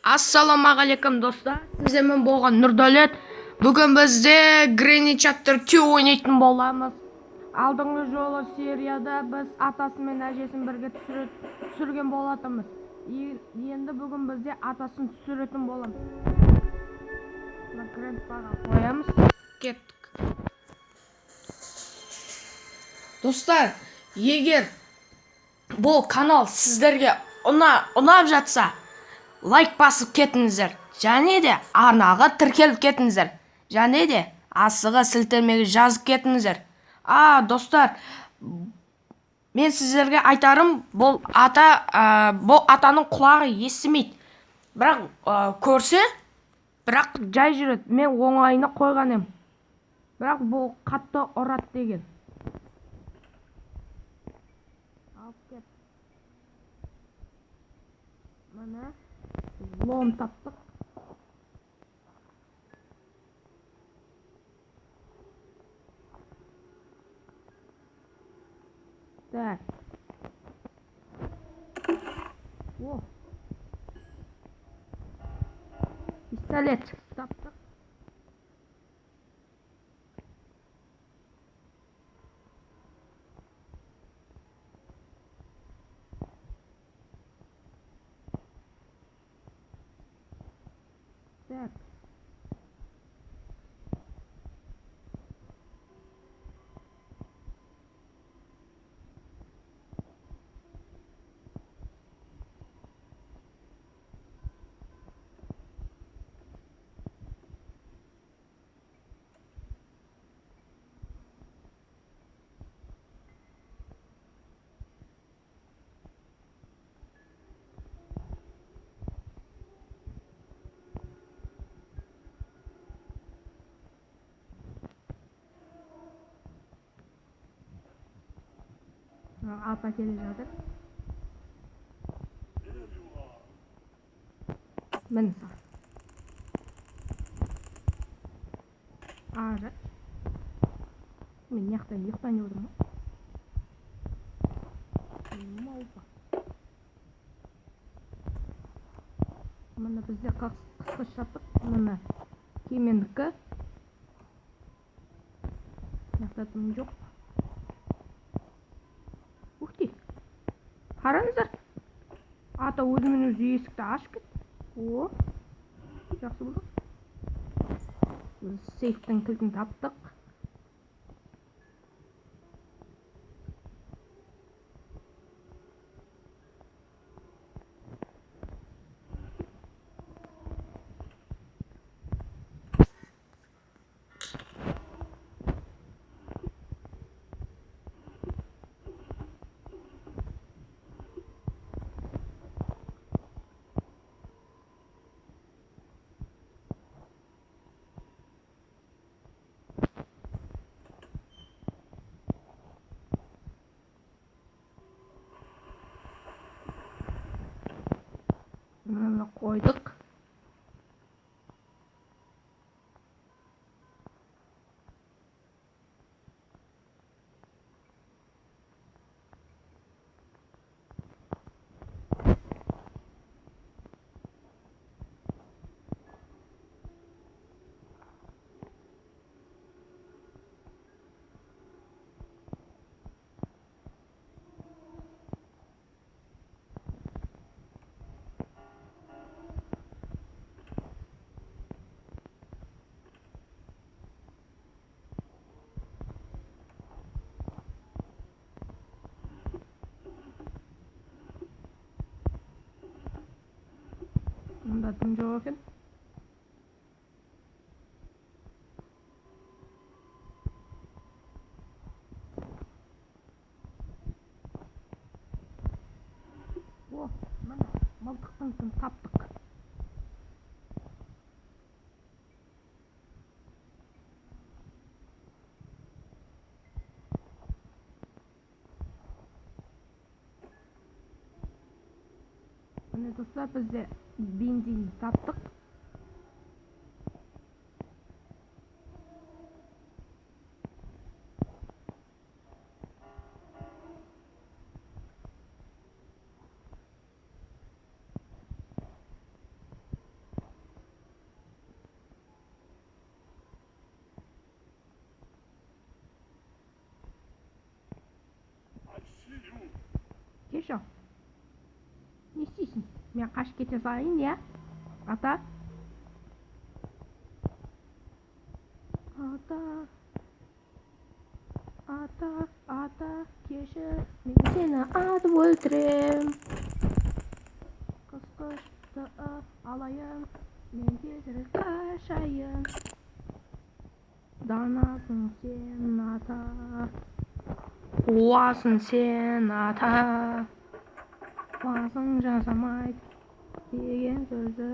Assalomu alaykum do'stlar. Sizlar bo'lgan Nurdavlat. Bugun bizda Granny Chapter 2 o'ynayotgan bo'lamiz. Oldingi yo'li seriyada biz atasi bilan ajasini birga tushirgan bo'latimiz. Endi bugun bizda atasini tushirayotgan bo'lamiz. Grandpaga qo'yamiz. Ketdik. Do'stlar, agar bu kanal sizlarga unab жатса, like basib ketingizlar. Janida arnaga tirkelib ketingizlar. Janida asıga siltirmega yozib ketingizlar. Do'stlar, men sizlarga aytarim, bu ataning qulog'i eshitmaydi. Biroq ko'rsa, biroq joy yuradi. Men o'ng'ayni qo'yganim. Biroq bu qattiq uradi degan. Mana lom taptık. Так. О. Пистолет taptık. Так. Ata keladi. Mana. Ara. Men yoqdan yurdim. Nima oldu? Mana bizga qisqashatib, mana kiyimniki. Yoqdan yo'q. Qarangizlar. Ata o'zini o'zi eshikni ochib ketdi. Yaxshi bo'ldi. Biz seyfdan kilitni topdik. Mana qo'ydik. Bunda tunjuk. Mana miltiqni topdik. Mana do'stlar, bizda benzin topdik. мен қашып кете салайын, иә? Ата? Ата, кешір, мен сені атып өлтірем. Қысқышты алайын, мен тезірек қашайын. Данасың сен, ата, қуасың сен, ата. Басың жасамайды деген сөзді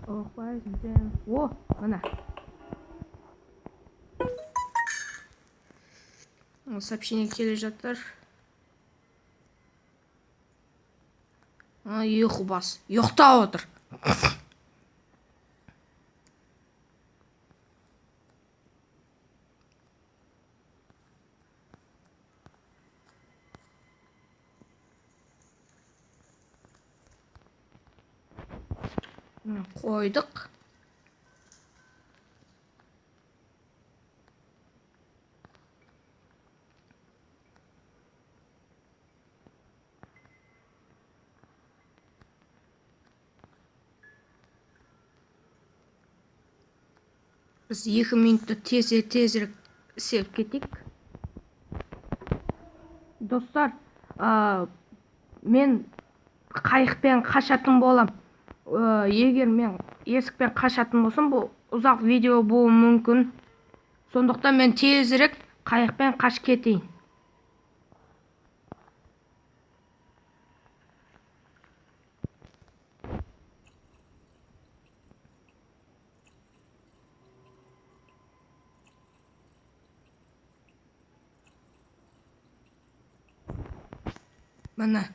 ұқпайсың сен. О, мына. Сообщение келе жатыр. Ұйқы бас. Ұйықтап отыр. Қойдық. Біз 2 минутты тезірек істеп кетейік. Достар, мен қайықпен қашатын болам. Егер мен есікпен қашатын болсам, бұл ұзақ видео болуы мүмкін. Сондықтан мен тезірек қайықпен қашып кетейін. Міне.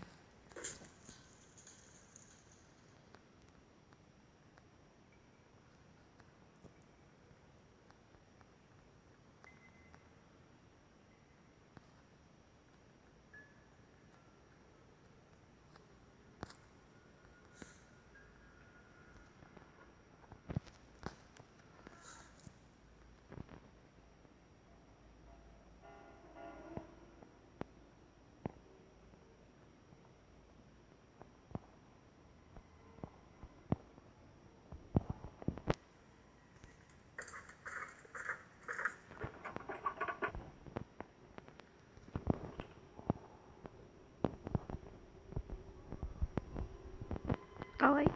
Давай.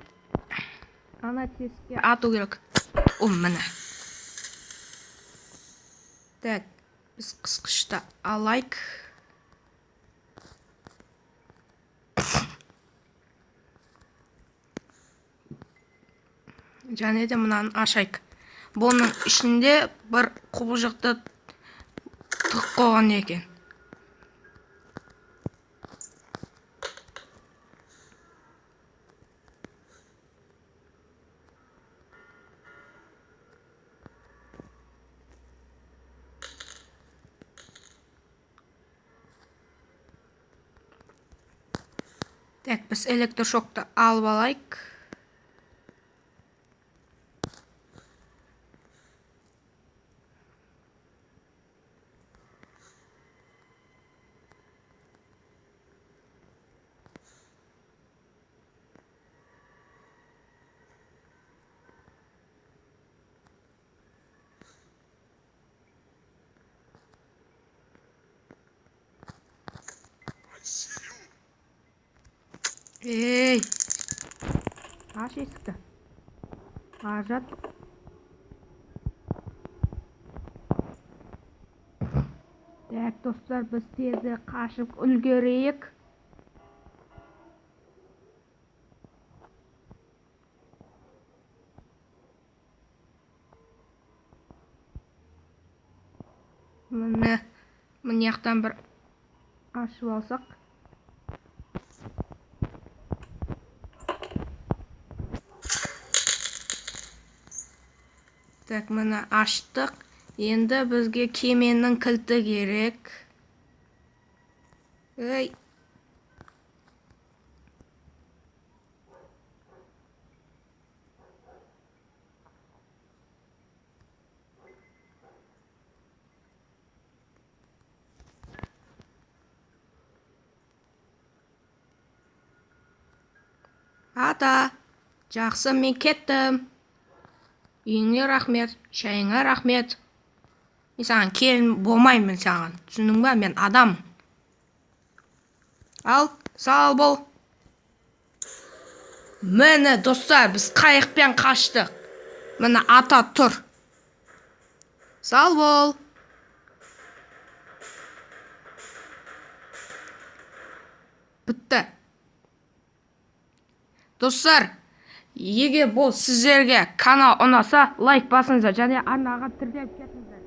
Ана тесікке ату керек. Міне. Так, біз қысқышты алайық. Және де мұнан ашайық. Бұның ішінде бір құбыжықты тұқ қойған екен. Так, біз электрошокты алып алайық. Ей! Аш есікті. Ажат. Так, достар, біз тезі қашып үлгерейік. Міне яқтан бір ашып алсақ. Так, міне аштық. Енді бізге кеменің кілті керек. Ей! Ата, жақсы, мен кеттім. Үйіңе рахмет, шайыңа рахмет. Мен саған келін болмаймын саған. Түсіндің ба? Мен адам. Ал, сау бол. Міне достар, біз қайықпен қаштық. Міне ата тұр. Сау бол. Бітті. Достар, егер бұл сіздерге канал ұнаса, лайк басыңыздар және арнаға тіркеліп кетіңіздер.